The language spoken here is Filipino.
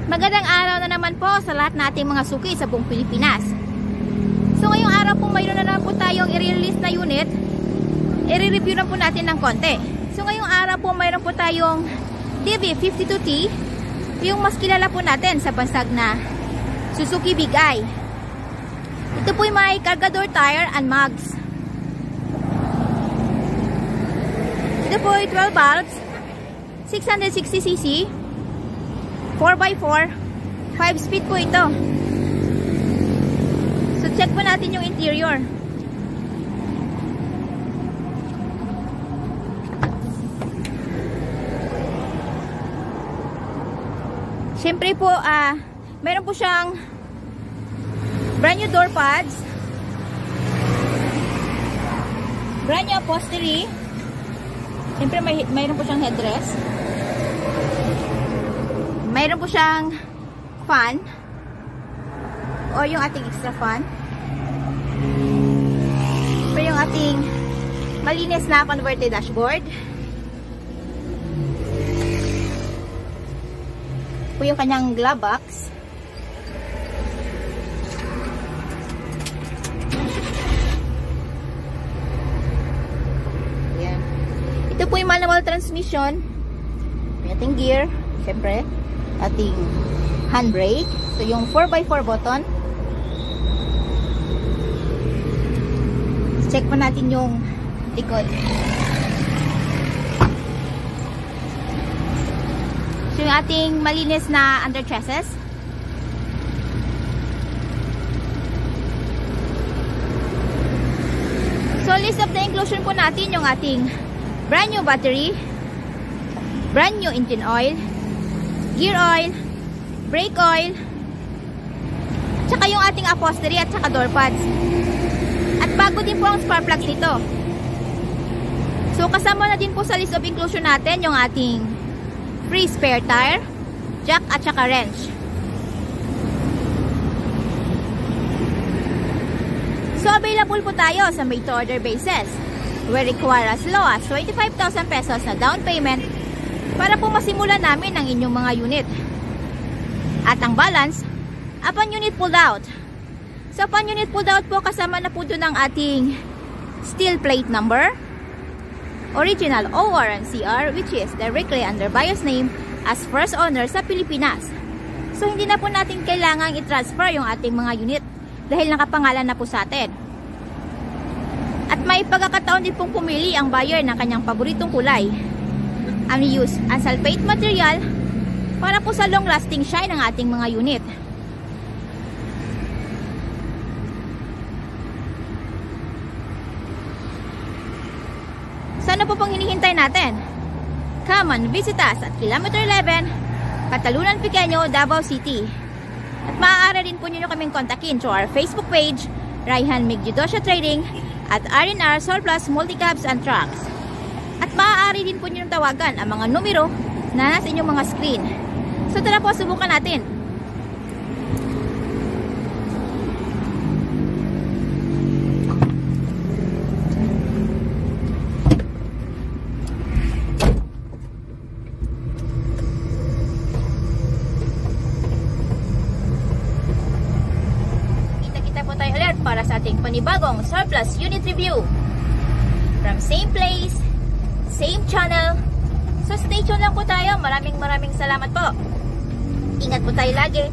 Magandang araw na naman po sa lahat nating mga suki sa buong Pilipinas. So ngayong araw po mayroon na naman po tayong i-release na unit. I-review na po natin ng konti. So ngayong araw po mayroon po tayong DB52T, yung mas kilala po natin sa bansag na Suzuki Big Eye. Ito po yung may cargador tire and mugs. Ito po yung 12 valves, 660cc, 4x4, 5 speed po ito. So check po natin yung interior. Siyempre po, meron po siyang brand new door pads, brand new upholstery. Siyempre mayroon po siyang headrest. Mayroon po siyang fan o yung ating extra fan. Ito yung ating malinis na converted dashboard. Ito yung kanyang glove box. Ayan. Ito po yung manual transmission. Yung ating gear, syempre. Ating handbrake. So yung 4x4 button. Check pa natin yung likod. So yung ating malinis na under chassis. So list of the inclusion po natin yung ating brand new battery, brand new engine oil, gear oil, brake oil, tsaka yung ating upholstery at tsaka door pads. At bago din po ang spark plugs nito. So kasama na din po sa list of inclusion natin yung ating free spare tire, jack at tsaka wrench. So available po tayo sa made to order basis. We require as low as 25,000 pesos na down payment para po masimulan namin ang inyong mga unit. At ang balance, upon unit pulled out. So upon unit pulled out po, kasama na po doon ang ating steel plate number, original OR and CR, which is directly under buyer's name as first owner sa Pilipinas. So hindi na po natin kailangang i-transfer yung ating mga unit dahil nakapangalan na po sa atin. At may pagkakataon din pong pumili ang buyer ng kanyang paboritong kulay. Ang use ang sulfate material para po sa long lasting shine ng ating mga unit. So ano po pong hinihintay natin? Come and visit us at Kilometer 11, Catalunan Pequeño, Davao City. At maaari rin po nyo kaming kontakin through our Facebook page, Raihan Migdidosya Trading, at R&R Surplus Multicabs and Trucks. At maaari din po nyo tawagan ang mga numero na nasa inyong mga screen. So tara po, subukan natin. Kita-kita po tayo ulit para sa ating panibagong surplus unit review. From same place, same channel. So stay tuned lang po tayo. Maraming salamat po. Ingat po tayo lagi.